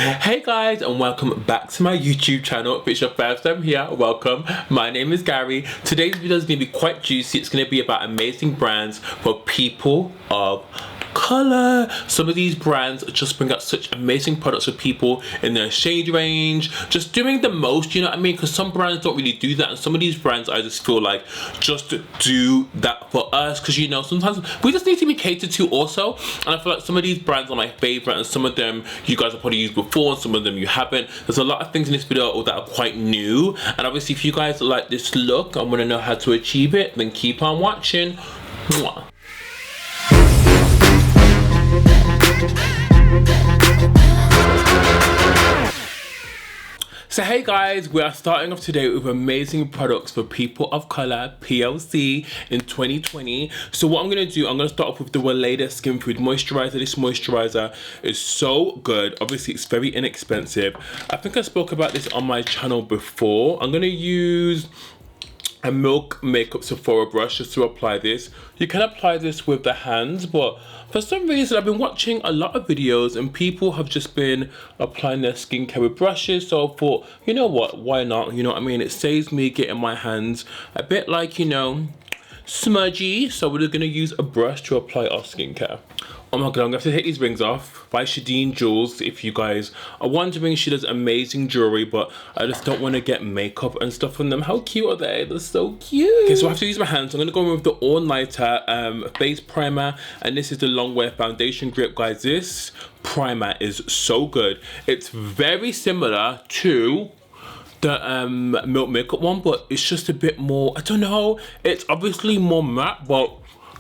Hey guys, and welcome back to my YouTube channel. If it's your first time here, welcome. My name is Gary. Today's video is going to be quite juicy. It's going to be about amazing brands for people of color. Some of these brands just bring out such amazing products for people in their shade range, just doing the most, you know what I mean? Because some brands don't really do that, and some of these brands I just feel like just do that for us, because you know sometimes we just need to be catered to also. And I feel like some of these brands are my favorite, and some of them you guys have probably used before and some of them you haven't. There's a lot of things in this video that are quite new, and obviously if you guys like this look and want to know how to achieve it, then keep on watching. Mwah. So hey guys, we are starting off today with amazing products for people of color, POC in 2020. So what I'm going to do, I'm going to start off with the Weleda Skin Food Moisturizer. This moisturizer is so good. Obviously it's very inexpensive. I think I spoke about this on my channel before. I'm going to use a Milk Makeup Sephora brush just to apply this. You can apply this with the hands, but for some reason I've been watching a lot of videos and people have just been applying their skincare with brushes, so I thought, you know what, why not? You know what I mean? It saves me getting my hands a bit like, you know, smudgy, so we're gonna use a brush to apply our skincare. Oh my god, I'm gonna have to take these rings off by Shadeen Jewels. If you guys are wondering, she does amazing jewelry, but I just don't want to get makeup and stuff on them. How cute are they? They're so cute. Okay, so I have to use my hands. I'm gonna go in with the All Nighter face primer, and this is the Long Wear Foundation Grip, guys. This primer is so good. It's very similar to the Milk Makeup one, but it's just a bit more, I don't know, it's obviously more matte, but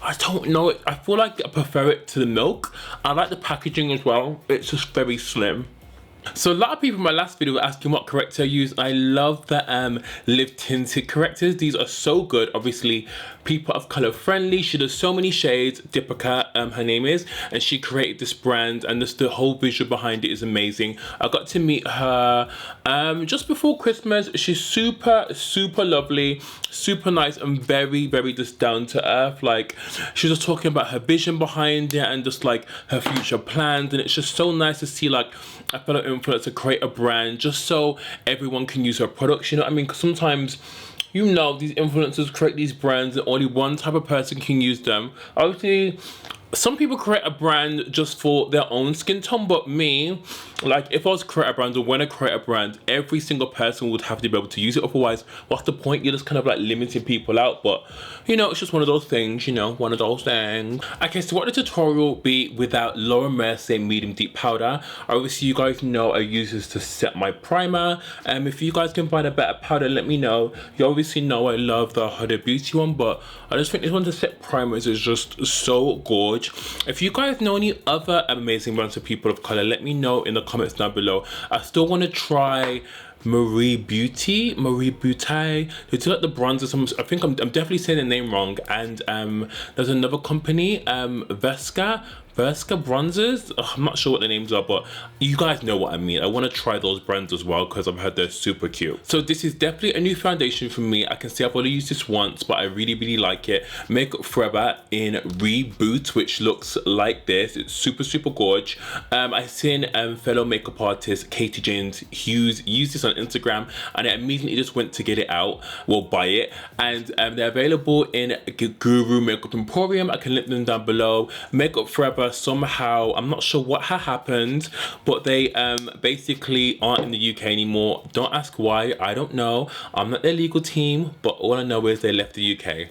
I don't know, I feel like I prefer it to the Milk. I like the packaging as well. It's just very slim. So a lot of people in my last video were asking what corrector I use. I love the Live Tinted correctors. These are so good. Obviously, people of color friendly. She does so many shades. Deepika, her name is, and she created this brand, and just the whole visual behind it is amazing. I got to meet her just before Christmas. She's super lovely, super nice, and very just down to earth. Like, she was just talking about her vision behind it and just like her future plans, and it's just so nice to see like a fellow influencer create a brand just so everyone can use her products, you know what I mean? Because sometimes, you know, these influencers create these brands and only one type of person can use them. Obviously, some people create a brand just for their own skin tone, but me, like, if I was to create a brand, or when I create a brand, every single person would have to be able to use it. Otherwise, what's the point? You're just kind of like limiting people out. But, you know, it's just one of those things, you know, one of those things. Okay, so what the tutorial be without Laura Mercier Medium Deep Powder? Obviously, you guys know I use this to set my primer. If you guys can find a better powder, let me know. You obviously know I love the Huda Beauty one, but I just think this one to set primers is just so gorgeous. If you guys know any other amazing brands for people of color, let me know in the comments down below. I still want to try Marie Beauty. They do like the bronzer. I think I'm definitely saying the name wrong. And there's another company, Vesca bronzers. I'm not sure what the names are, but you guys know what I mean. I want to try those brands as well because I've heard they're super cute. So this is definitely a new foundation for me. I can say I've only used this once, but I really like it. Makeup Forever in Reboot, which looks like this. It's super gorgeous. I've seen fellow makeup artist Katie James Hughes use this on Instagram, and I immediately just went to get it out, well, buy it. And they're available in Guru Makeup Emporium. I can link them down below. Makeup Forever, somehow, I'm not sure what happened, but they basically aren't in the UK anymore. Don't ask why, I don't know. I'm not their legal team, but all I know is they left the UK.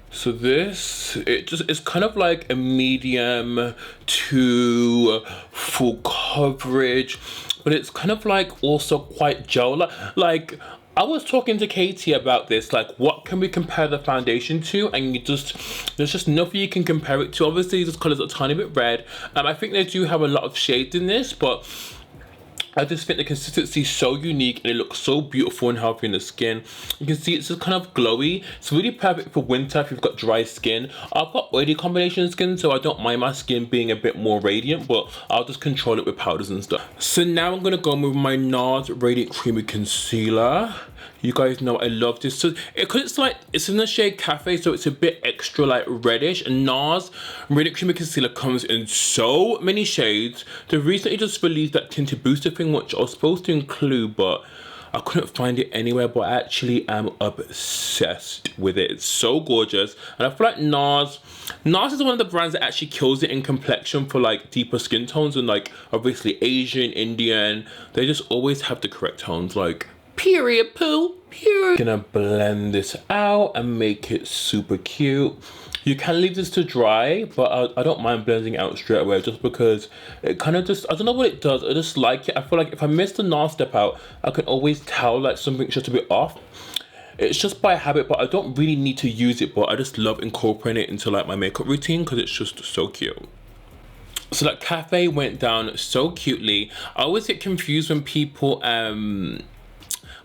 So this, it's kind of like a medium to full coverage, but it's kind of like also quite gel. Like I was talking to Katie about this, like what can we compare the foundation to, and there's just nothing you can compare it to. Obviously this color's a tiny bit red. I think they do have a lot of shades in this, but I just think the consistency is so unique and it looks so beautiful and healthy in the skin. You can see it's just kind of glowy. It's really perfect for winter if you've got dry skin. I've got oily combination skin, so I don't mind my skin being a bit more radiant, but I'll just control it with powders and stuff. So now I'm gonna go with my NARS Radiant Creamy Concealer. You guys know I love this. So it's in the shade Cafe, so it's a bit extra like reddish. And NARS Radiant Creamy Concealer comes in so many shades. They recently just released that tinted booster thing, which I was supposed to include, but I couldn't find it anywhere. But I actually am obsessed with it. It's so gorgeous, and I feel like NARS is one of the brands that actually kills it in complexion for like deeper skin tones, and like obviously Asian, Indian, they just always have the correct tones. Like, period, poo, period. Gonna blend this out and make it super cute. You can leave this to dry, but I don't mind blending it out straight away, just because it kind of just, I don't know what it does, I just like it. I feel like if I miss the NARS step out, I can always tell like something's just a bit off. It's just by habit, but I don't really need to use it, but I just love incorporating it into like my makeup routine because it's just so cute. So that Cafe went down so cutely. I always get confused when people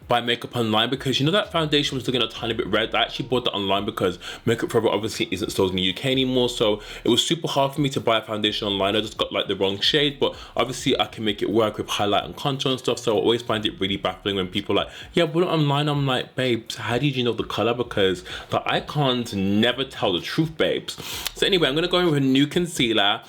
buy makeup online, because you know that foundation was looking a tiny bit red. I actually bought that online because Makeup Forever obviously isn't sold in the UK anymore, so it was super hard for me to buy a foundation online. I just got like the wrong shade, but obviously I can make it work with highlight and contour and stuff. So I always find it really baffling when people are like, yeah, but online. I'm like, babes, how did you know the color? Because the icons never tell the truth, babes. So anyway, I'm gonna go in with a new concealer.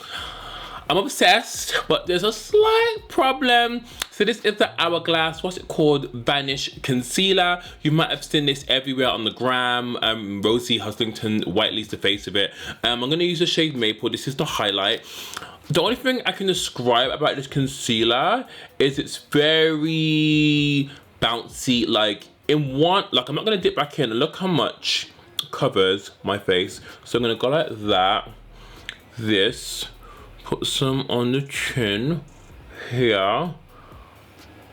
I'm obsessed, but there's a slight problem. So this is the Hourglass, what's it called? Vanish Concealer. You might have seen this everywhere on the gram. Rosie Huslington whiteleys the face of it. I'm gonna use the shade Maple. This is the highlight. The only thing I can describe about this concealer is it's very bouncy. Like I'm not gonna dip back in. Look how much covers my face. So I'm gonna go like that. This. Put some on the chin here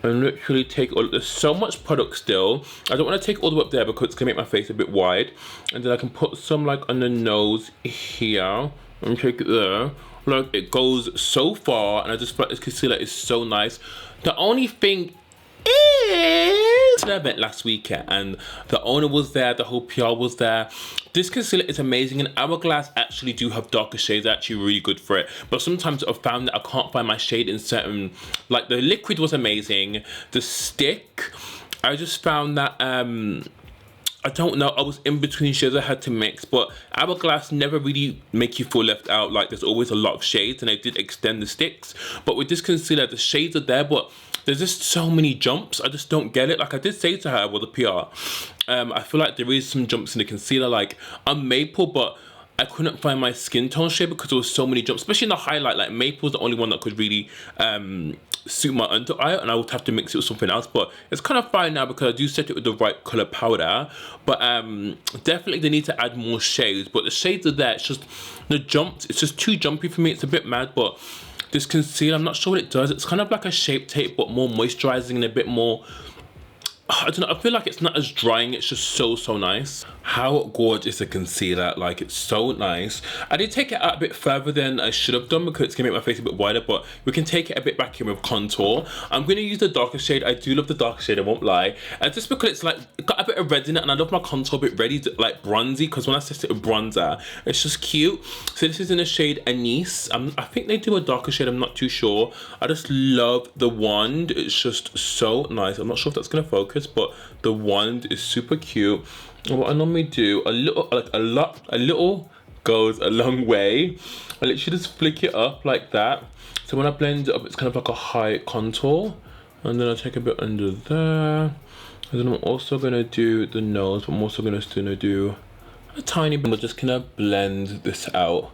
and literally take all. There's so much product still. I don't want to take all the way up there because it's gonna make my face a bit wide. And then I can put some like on the nose here and take it there. Like, it goes so far, and I just feel like this concealer is so nice. The only thing is, I went last weekend and the owner was there, the whole PR was there. This concealer is amazing, and Hourglass actually do have darker shades, actually really good for it. But sometimes I've found that I can't find my shade in certain, like the liquid was amazing. The stick, I just found that I don't know, I was in between shades I had to mix, but Hourglass never really make you feel left out. Like, there's always a lot of shades, and I did extend the sticks. But with this concealer, the shades are there, but there's just so many jumps. I just don't get it. Like I did say to her with the PR, I feel like there is some jumps in the concealer. Like, I'm Maple, but I couldn't find my skin tone shade because there was so many jumps, especially in the highlight. Like, Maple's the only one that could really suit my under eye, and I would have to mix it with something else. But it's kind of fine now because I do set it with the right color powder. But definitely they need to add more shades. But the shades are there. It's just the jumps. It's just too jumpy for me. It's a bit mad. But this concealer, I'm not sure what it does. It's kind of like a Shape Tape, but more moisturizing and a bit more, I don't know, I feel like it's not as drying. It's just so nice. How gorgeous is the concealer? Like, it's so nice. I did take it out a bit further than I should have done because it's gonna make my face a bit wider, but we can take it a bit back in with contour. I'm gonna use the darker shade. I do love the darker shade, I won't lie. And just because it's like, it got a bit of red in it, and I love my contour a bit ready, like bronzy, because when I set it with bronzer, it's just cute. So this is in the shade Anise. I think they do a darker shade, I'm not too sure. I just love the wand. It's just so nice. I'm not sure if that's gonna focus, but the wand is super cute. And what I normally do, a little goes a long way. I literally just flick it up like that. So when I blend it up, it's kind of like a high contour. And then I take a bit under there. And then I'm also gonna do the nose, but I'm also gonna do a tiny bit. I'm just gonna blend this out.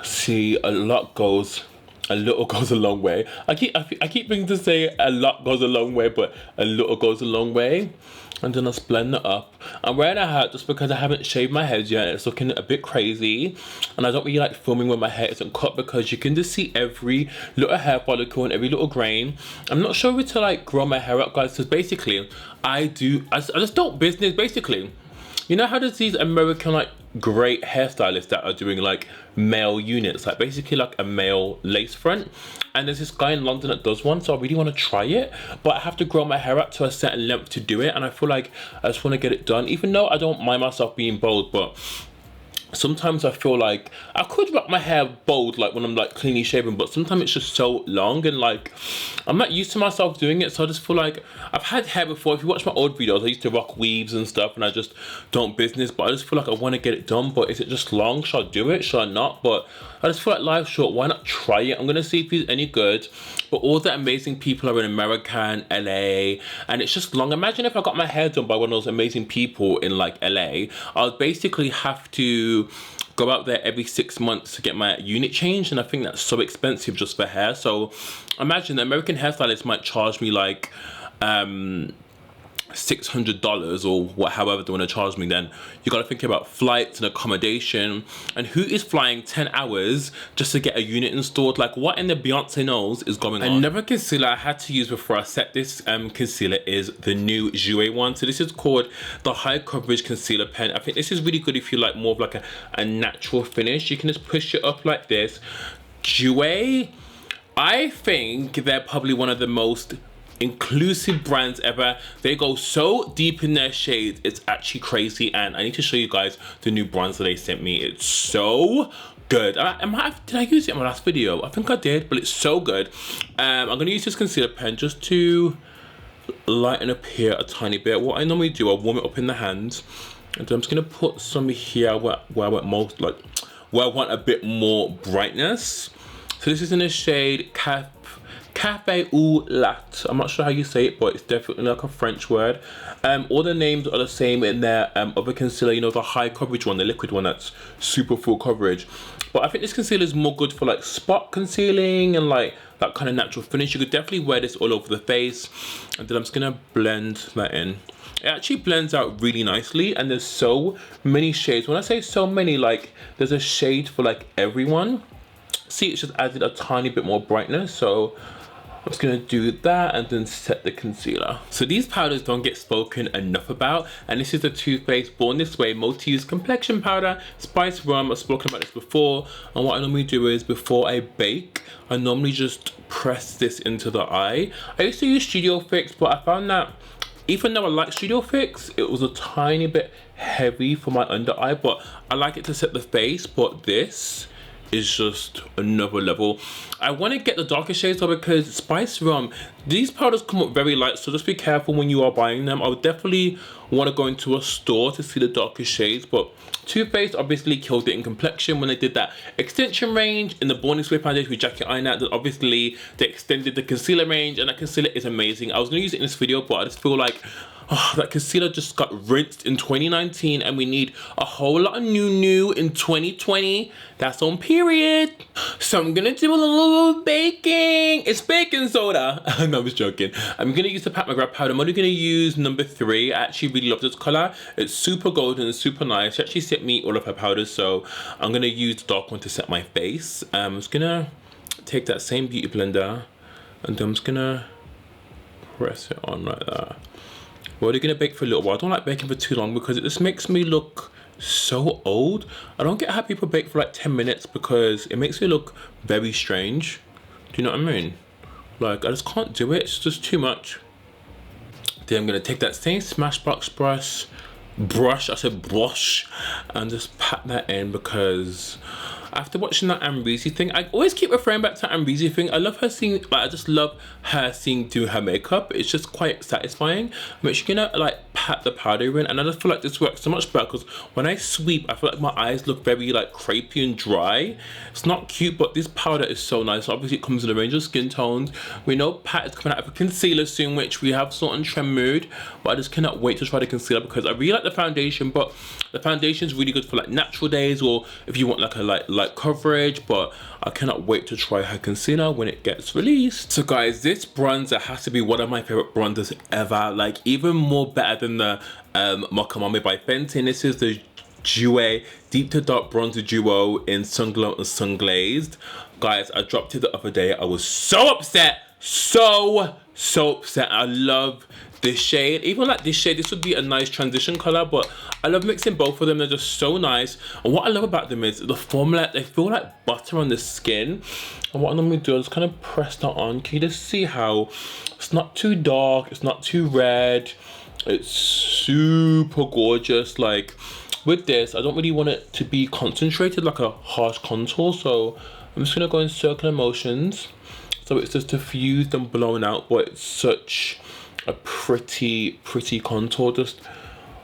See, a little goes a long way. I keep thinking to say a lot goes a long way, but a little goes a long way. And then I'll blend it up. I'm wearing a hat just because I haven't shaved my head yet. It's looking a bit crazy. And I don't really like filming when my hair isn't cut because you can just see every little hair follicle and every little grain. I'm not sure where to like grow my hair up, guys, because basically I just don't business, basically. you know how there's these American like great hairstylists that are doing like male units, like basically like a male lace front, and there's this guy in London that does one, so I really want to try it, but I have to grow my hair up to a certain length to do it, and I feel like I just want to get it done, even though I don't mind myself being bold, but sometimes I feel like I could rock my hair bold like when I'm like cleanly shaven, but sometimes it's just so long and like I'm not used to myself doing it, so I just feel like I've had hair before. If you watch my old videos, I used to rock weaves and stuff and I just don't business, but I just feel like I want to get it done. But is it just long? Should I do it? Should I not? But I just feel like life's short, why not try it? I'm gonna see if it's any good. But all the amazing people are in America and LA, and it's just long. Imagine if I got my hair done by one of those amazing people in like LA. I would basically have to go out there every 6 months to get my unit changed, and I think that's so expensive just for hair. So imagine the American hairstylists might charge me like $600 or however they want to charge me. Then you got to think about flights and accommodation, and who is flying 10 hours just to get a unit installed? Like, what in the Beyonce knows is going on? Another concealer I had to use before I set this concealer is the new Jouer one. So this is called the High Coverage Concealer Pen. I think this is really good if you like more of like a natural finish. You can just push it up like this. Jouer, I think they're probably one of the most inclusive brands ever. They go so deep in their shades, it's actually crazy, and I need to show you guys the new bronzer they sent me. It's so good. Did I use it in my last video? I think I did, but it's so good. I'm gonna use this concealer pen just to lighten up here a tiny bit. What I normally do, I warm it up in the hands, and then I'm just gonna put some here where I want most, like where I want a bit more brightness. So this is in the shade Decay All Nighter. I'm not sure how you say it, but it's definitely like a French word. All the names are the same in their other concealer, you know, the high coverage one, the liquid one that's super full coverage. But I think this concealer is more good for like spot concealing and like that kind of natural finish. You could definitely wear this all over the face. And then I'm just gonna blend that in. It actually blends out really nicely, and there's so many shades. When I say so many, like there's a shade for like everyone. See, it's just added a tiny bit more brightness, so I'm just gonna do that and then set the concealer. So these powders don't get spoken enough about, and this is the Too Faced Born This Way multi-use complexion powder, Spice Rum. I've spoken about this before, and what I normally do is before I bake, I normally just press this into the eye. I used to use Studio Fix, but I found that even though I like Studio Fix, it was a tiny bit heavy for my under eye, but I like it to set the face. But this is just another level. I want to get the darker shades though, because Spice Rum, these powders come up very light, so just be careful when you are buying them. I would definitely want to go into a store to see the darker shades, but Too Faced obviously killed it in complexion when they did that extension range in the Born This Way foundation with Jackie Einat. That obviously they extended the concealer range, and that concealer is amazing. I was going to use it in this video, but I just feel like that concealer just got rinsed in 2019, and we need a whole lot of new in 2020. That's on period. So I'm gonna do a little baking. It's baking soda. No, I was joking. I'm gonna use the McGrath Powder. I'm only gonna use number 3. I actually really love this color. It's super golden and super nice. She actually sent me all of her powders, so I'm gonna use the dark one to set my face. I'm just gonna take that same beauty blender, and I'm just gonna press it on like that. We're only gonna bake for a little while. I don't like baking for too long because it just makes me look so old. I don't get how people bake for like 10 minutes because it makes me look very strange. Do you know what I mean? Like, I just can't do it. It's just too much. Then I'm gonna take that same Smashbox brush, I said brush, and just pat that in, because after watching that Amrezy thing, I always keep referring back to Amrezy thing. I love her seeing, like, I just love her seeing do her makeup. It's just quite satisfying. I'm actually gonna like pat the powder in, and I just feel like this works so much better because when I sweep, I feel like my eyes look very like crepey and dry. It's not cute, but this powder is so nice. Obviously, it comes in a range of skin tones. We know Pat is coming out of a concealer soon, which we have sort of trend mood, but I just cannot wait to try the concealer because I really like the foundation, but the foundation is really good for like natural days or if you want like a light coverage, but I cannot wait to try her concealer when it gets released. So guys, this bronzer has to be one of my favorite bronzers ever, like even more better than the Mocha by Fenton. This is the Jouer Deep to Dark Bronzer Duo in Sun Glow and Sun Glazed. Guys, I dropped it the other day. I was so upset, so upset. I love this shade. Even like this shade, this would be a nice transition color, but I love mixing both of them. They're just so nice. And what I love about them is the formula, they feel like butter on the skin. And what I'm gonna do is kind of press that on. Can you just see how it's not too dark, it's not too red, it's super gorgeous. Like with this, I don't really want it to be concentrated like a harsh contour, so I'm just gonna go in circular motions so it's just diffused and blown out, but it's such a pretty contour. Just,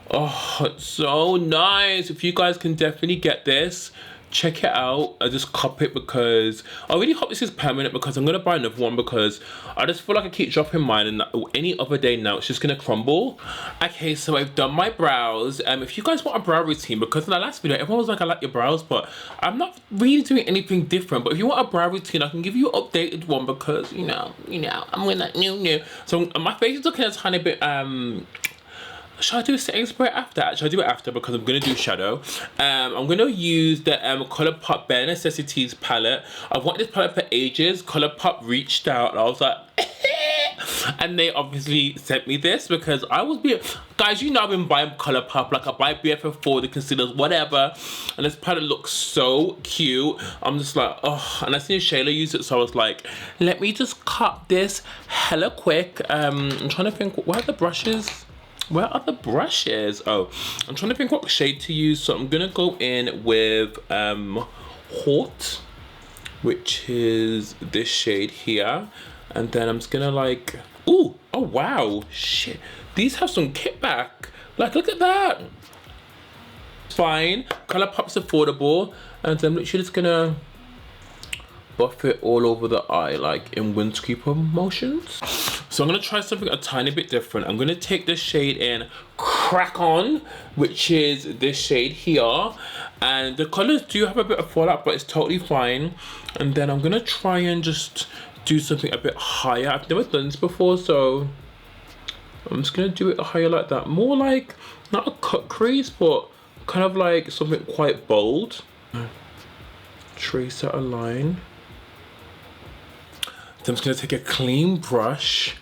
oh, it's so nice. If you guys can definitely get this, check it out. I just cop it because I really hope this is permanent, because I'm gonna buy another one because I just feel like I keep dropping mine, and any other day now it's just gonna crumble. Okay, so I've done my brows. If you guys want a brow routine, because in the last video everyone was like, I like your brows, but I'm not really doing anything different. But if you want a brow routine, I can give you an updated one, because you know I'm with that new. So my face is looking a tiny bit should I do a setting spray after? Actually, I'll do it after because I'm going to do shadow. I'm going to use the Colourpop Bare Necessities palette. I've wanted this palette for ages. Colourpop reached out and I was like, and they obviously sent me this because I was being, guys, you know I've been buying Colourpop, like I buy BFF4, the concealers, whatever, and this palette looks so cute. I'm just like, oh, and I seen Shayla use it, so I was like, let me just cut this hella quick. I'm trying to think, where are the brushes? Where are the brushes? Oh, I'm trying to think what shade to use. So I'm gonna go in with Haute, which is this shade here. And then I'm just gonna like, ooh, oh wow, shit. These have some kickback. Like, look at that. It's fine, Colourpop's affordable. And I'm literally just gonna buff it all over the eye, like in wind scraper motions. So I'm gonna try something a tiny bit different. I'm gonna take this shade in Crack On, which is this shade here. And the colors do have a bit of fallout, but it's totally fine. And then I'm gonna try and just do something a bit higher. I've never done this before, so I'm just gonna do it higher like that. More like, not a cut crease, but kind of like something quite bold. Trace out a line. So I'm just gonna take a clean brush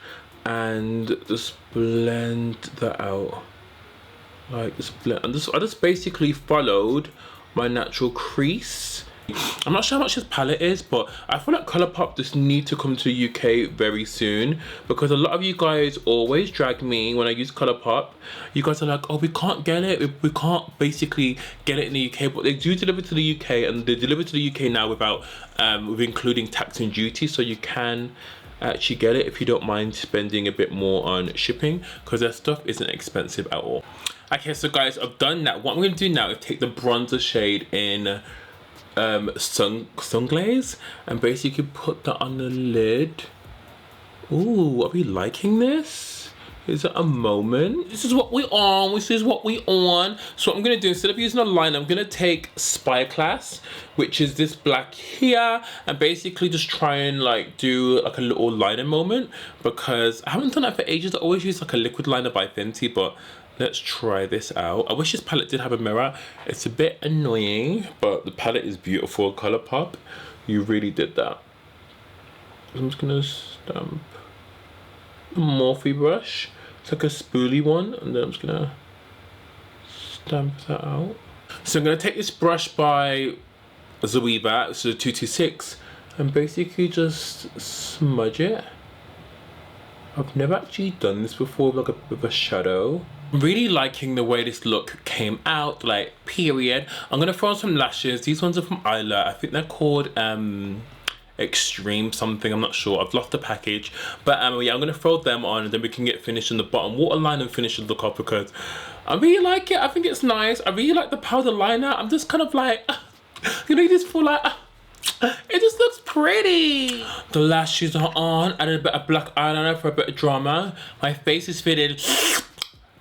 and just blend that out. Like this blend, and I just basically followed my natural crease. I'm not sure how much this palette is, but I feel like Colourpop just need to come to UK very soon, because a lot of you guys always drag me when I use Colourpop. You guys are like, oh, we can't get it, we can't basically get it in the UK, but they do deliver to the UK, and they deliver to the UK now without with including tax and duty, so you can actually get it if you don't mind spending a bit more on shipping, because their stuff isn't expensive at all. Okay, so guys, I've done that. What I'm going to do now is take the bronzer shade in Sunglaze and basically put that on the lid. Ooh, are we liking this? Is it a moment? This is what we on. This is what we on. So what I'm gonna do, instead of using a line, I'm gonna take Spyglass, which is this black here, and basically just try and like do like a little liner moment, because I haven't done that for ages. I always use like a liquid liner by Fenty, but let's try this out. I wish this palette did have a mirror. It's a bit annoying, but the palette is beautiful. Colourpop, you really did that. I'm just gonna stamp a Morphe brush. It's like a spoolie one, and then I'm just gonna stamp that out. So I'm gonna take this brush by Zoeva, so 226, and basically just smudge it. I've never actually done this before with a shadow. I'm really liking the way this look came out, like, period. I'm gonna throw on some lashes. These ones are from Eylure. I think they're called Extreme something, I'm not sure. I've lost the package. But yeah, I'm gonna throw them on, and then we can get finished on the bottom waterline and finish the look off, because I really like it. I think it's nice. I really like the powder liner. I'm just kind of like, you know, this for like, it just looks pretty. The lashes are on. Added a bit of black eyeliner for a bit of drama. My face is fitted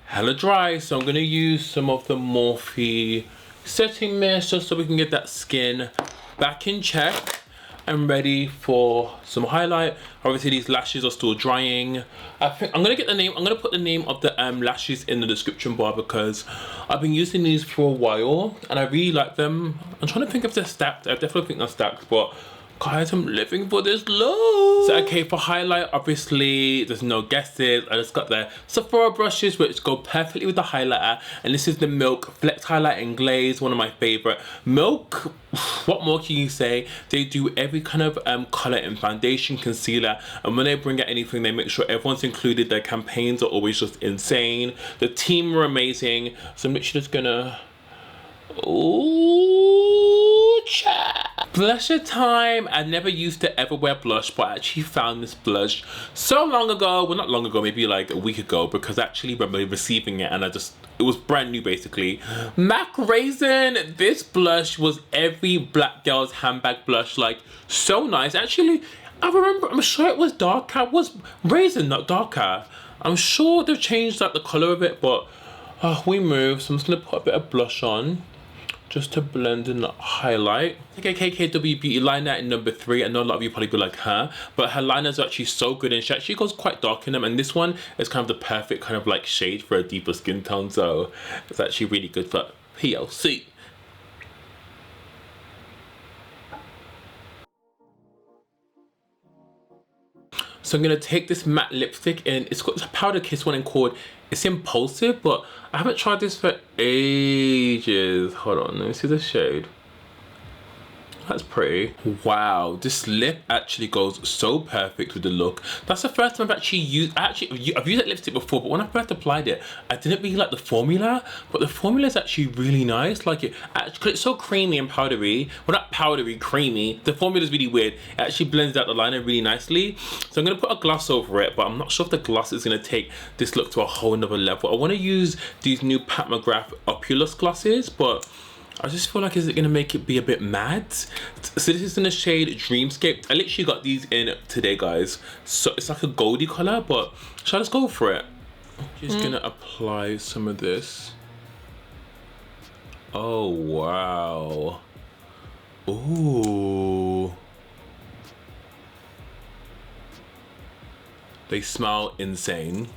hella dry, so I'm gonna use some of the Morphe setting mist just so we can get that skin back in check and ready for some highlight. Obviously these lashes are still drying. I think I'm gonna get the name, I'm gonna put the name of the lashes in the description bar, because I've been using these for a while and I really like them. I'm trying to think if they're stacked. I definitely think they're stacked, but Guys, I'm living for this look. So okay, for highlight, obviously there's no guesses. I just got the Sephora brushes which go perfectly with the highlighter, and this is the Milk Flex Highlighting Glaze, one of my favorite. Milk, what more can you say? They do every kind of color in foundation, concealer, and when they bring out anything, they make sure everyone's included. Their campaigns are always just insane. The team are amazing. So I'm literally just gonna, ooh, chat. Blusher time. I never used to ever wear blush, but I actually found this blush so long ago. Well, not long ago, maybe like a week ago, because I actually remember receiving it and it was brand new basically. MAC Raisin. This blush was every black girl's handbag blush, like so nice. Actually, I remember, I'm sure it was darker. It was Raisin, not darker. I'm sure they've changed like the color of it, but we moved, so I'm just gonna put a bit of blush on just to blend in the highlight. Okay, KKW Beauty liner in number 3. I know a lot of you probably be like, huh? But her liners are actually so good, and she actually goes quite dark in them. And this one is kind of the perfect kind of like shade for a deeper skin tone. So it's actually really good for POC. So I'm gonna take this matte lipstick, and it's got a Powder Kiss one called, it's Impulsive, but I haven't tried this for ages. Hold on, let me see the shade. That's pretty. Wow, this lip actually goes so perfect with the look. That's the first time I've actually used, I've used that lipstick before, but when I first applied it, I didn't really like the formula, but the formula is actually really nice. Like it, actually, it's so creamy and powdery. Well, not powdery, creamy. The formula is really weird. It actually blends out the liner really nicely. So I'm gonna put a gloss over it, but I'm not sure if the gloss is gonna take this look to a whole nother level. I wanna use these new Pat McGrath Opulous glosses, but I just feel like, is it gonna make it be a bit mad? So this is in the shade Dreamscape. I literally got these in today, guys. So it's like a goldy color, but shall I just go for it? Just gonna apply some of this. Oh, wow. Ooh. They smell insane.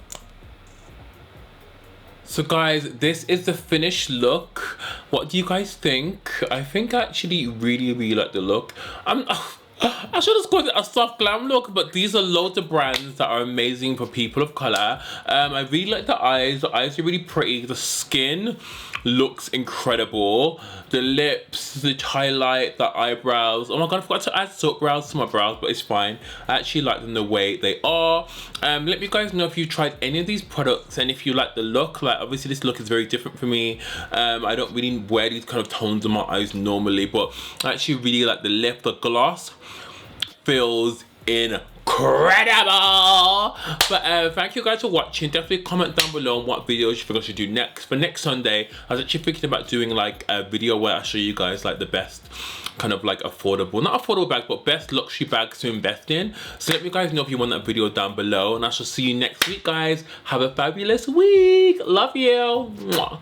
So guys, this is the finished look. What do you guys think? I think I actually really like the look. I should have called it a soft glam look, but these are loads of brands that are amazing for people of color. I really like the eyes. The eyes are really pretty. The skin looks incredible. The lips, the highlight, the eyebrows. Oh my god, I forgot to add soap brows to my brows, but it's fine. I actually like them the way they are. Let me guys know if you tried any of these products and if you like the look. Like obviously this look is very different for me. I don't really wear these kind of tones on my eyes normally, but I actually really like the lip. The gloss feels incredible. But thank you guys for watching. Definitely comment down below on what videos you think I should do next. For next Sunday, I was actually thinking about doing like a video where I show you guys like the best kind of like affordable, not affordable bag, but best luxury bags to invest in. So let me guys know if you want that video down below, and I shall see you next week, guys. Have a fabulous week. Love you. Mwah.